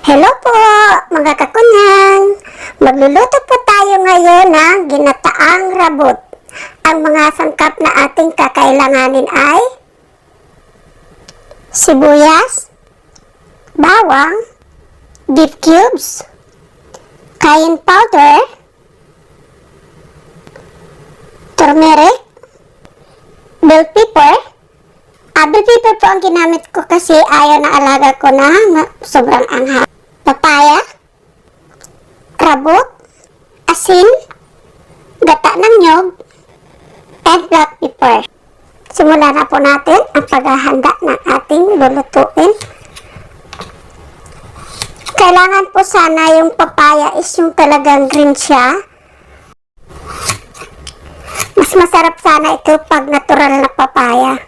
Hello po, mga kakunyang! Magluluto po tayo ngayon ng ginataang rabot. Ang mga sangkap na ating kakailanganin ay sibuyas, bawang, beef cubes, cayenne powder, turmeric, bell pepper. Bell pepper po ang ginamit ko kasi ayaw na alaga ko na sobrang anghang. Papaya, rabot, asin, gata ng nyog, and black pepper. Simulan na po natin ang paghahanda ng ating lulutuin. Kailangan po sana yung papaya is yung talagang green siya. Mas masarap sana ito pag natural na papaya.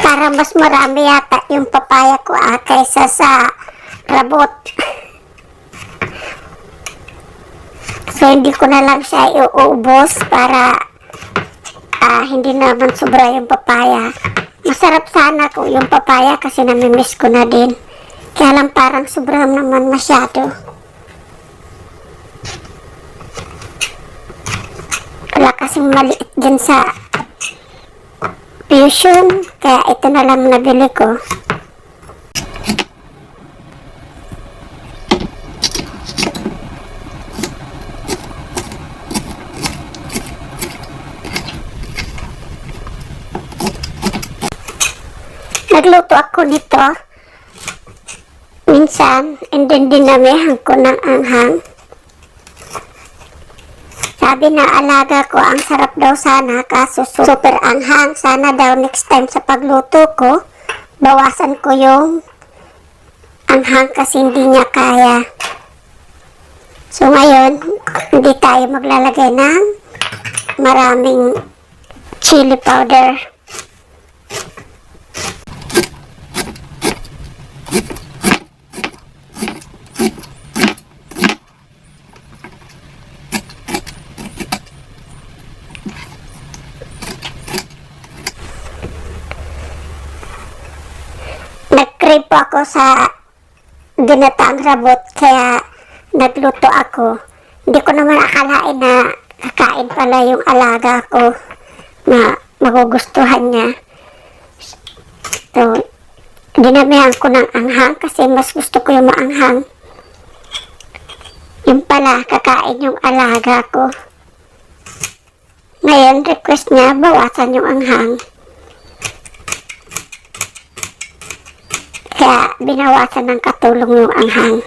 Para mas marami yata yung papaya ko kaysa sa rabot. So hindi ko na lang siya iuubos para hindi naman sobra yung papaya. Masarap sana kung yung papaya kasi namimiss ko na din. Kaya lang parang sobra naman masyado. Wala kasing maliit dyan sa fusion, kaya ito na lang nabili ko. Nagluto ako nito minsan, and then dinamihan ko ng anghang. Sabi na alaga ko, ang sarap daw sana, kaso super anghang. Sana daw next time sa pagluto ko, bawasan ko yung anghang kasi hindi niya kaya. So ngayon, hindi tayo maglalagay ng maraming chili powder. Nag-crave po ako sa ginataang rabot, kaya nagluto ako. Hindi ko naman akalain na kakain pala yung alaga ko na magugustuhan niya. So, dinamihan ko ng anghang kasi mas gusto ko yung maanghang. Yung pala, kakain yung alaga ko. Ngayon, request niya, bawasan yung anghang. Kaya binawasan ng katulong yung anghang.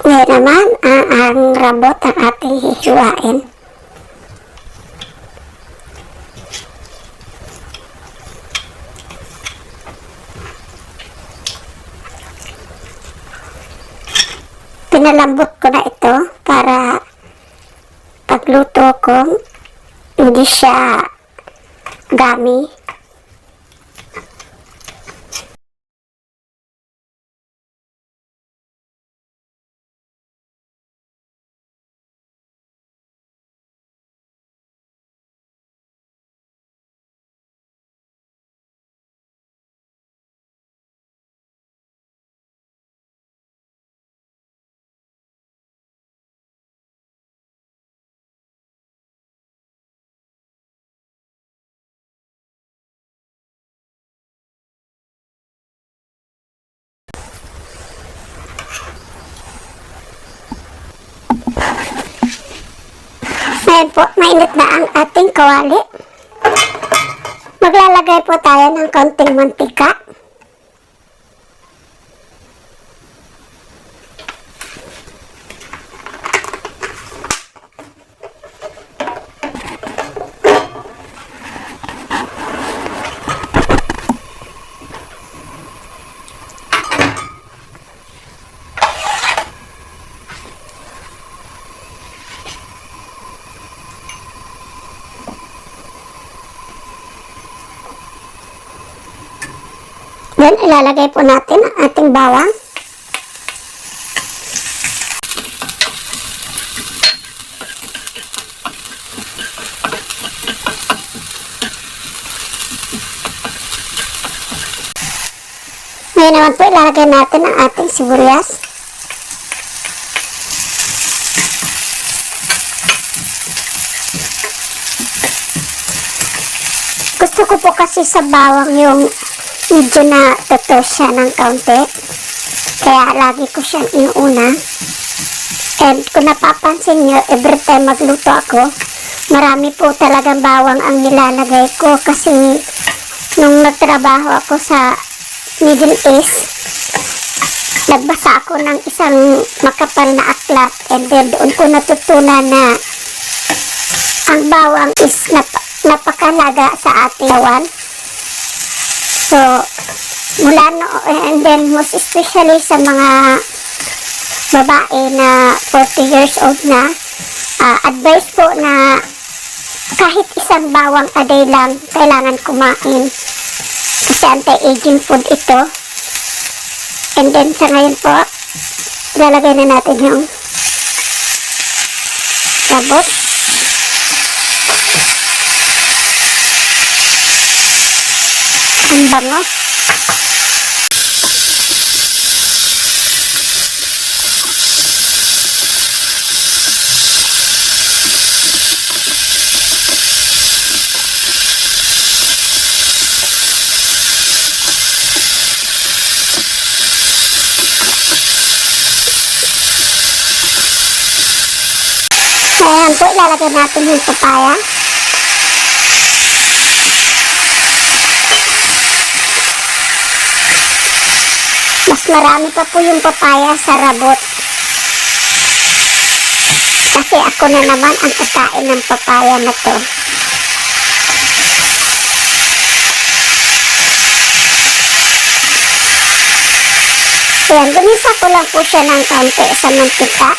Ngayon naman, ang rabot ang ating hihiwain. Pinalambot ko na ito para pagluto ko, hindi siya gummy. Ngayon po, mainit na ang ating kawali. Maglalagay po tayo ng kaunting mantika. Then, ilalagay po natin ang ating bawang. Ngayon naman po, ilalagay natin ang ating sibuyas. Gusto ko po kasi sa bawang yung medyo na tutos siya ng kaunti. Kaya lagi ko siyang inuuna. And kung napapansin nyo, every time magluto ako, marami po talagang bawang ang nilalagay ko. Kasi nung nagtrabaho ako sa Middle East, nagbasa ako ng isang makapal na aklat. And then doon ko natutunan na ang bawang is napakalaga sa ating kawan. So, mula no, and then most especially sa mga babae na 40 years old na, advice po na kahit isang bawang a day lang kailangan kumain. Kasi anti-aging food ito. And then sa ngayon po, lalagay na natin yung rabot. Ang bango. Ayan po, ilalagay natin yung papaya. Mas marami pa po yung papaya sa rabot. Kasi ako na naman ang kakain ng papaya na to. Ayan, gumisa ko lang po siya ng kaunti sa mantika.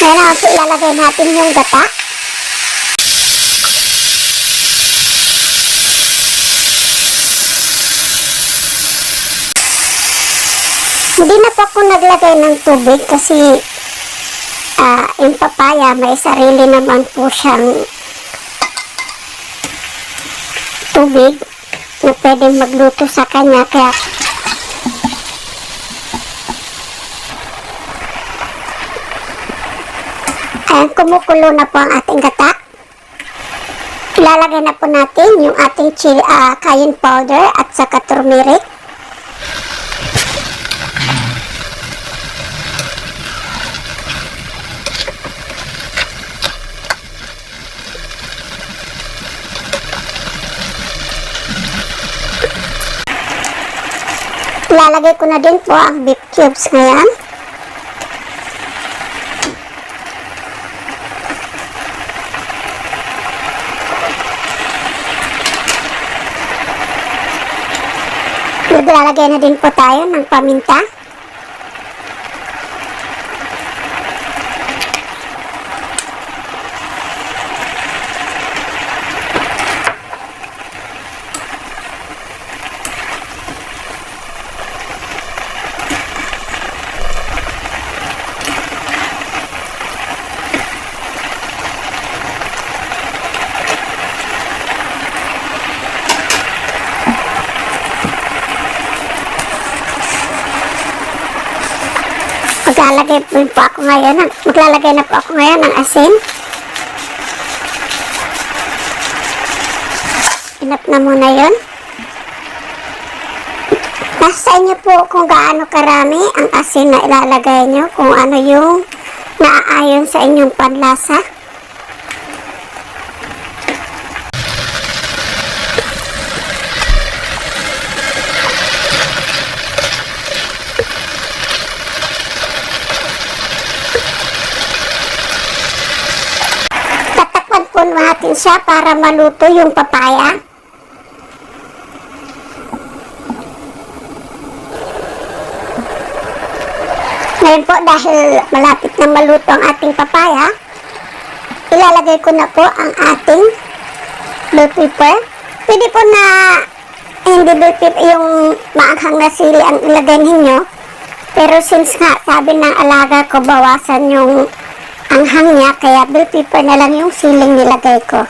Ngayon po ilalagay natin yung gata. Hindi na po ako naglagay ng tubig kasi yung papaya may sarili naman po siyang tubig na pwedeng magluto sa kanya. Kaya ayan, kumukulo na po ang ating gata. Ilalagay na po natin yung ating chili, cayenne powder at saka turmeric. Ilalagay ko na din po ang beef cubes ngayon. Maglalagay na din po tayo ng paminta. Maglalagay na po ako ngayon ng asin. Enough na muna yun. Nasa inyo po kung gaano karami ang asin na ilalagay nyo, kung ano yung naaayon sa inyong panlasa. Tatakpan po natin siya para maluto yung papaya. Ngayon po, dahil malapit na maluto ang ating papaya, ilalagay ko na po ang ating bell pepper. Pwede po na hindi bell pepper, yung maanghang na sili ang ilagay ninyo. Pero since nga, sabi ng alaga ko, bawasan yung anghang niya, kaya bell pepper na lang yung siling nilagay ko.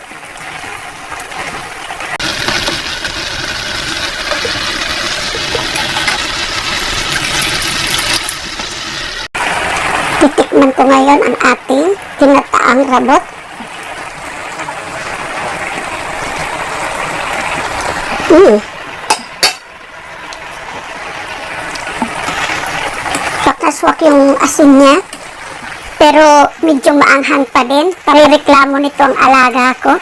Titikman ko ngayon ang ating ginataang rabot. Pakaswak yung asin niya, pero medyo maanghang pa din. Parireklamo nito ang alaga ko.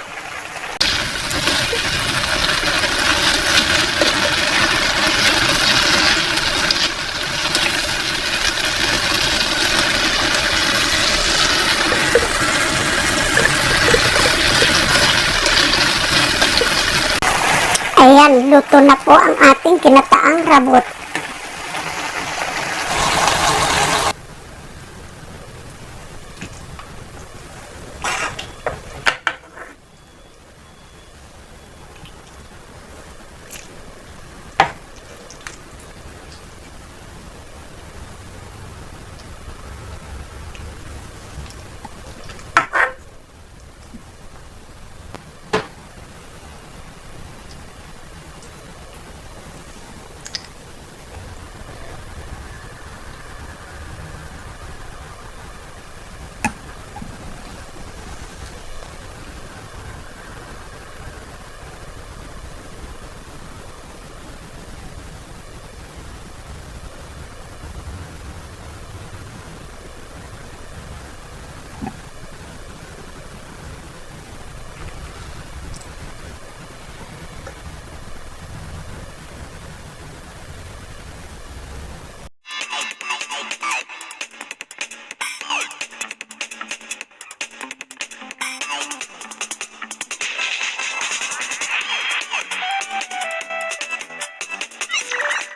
Ayan, luto na po ang ating ginataang rabot.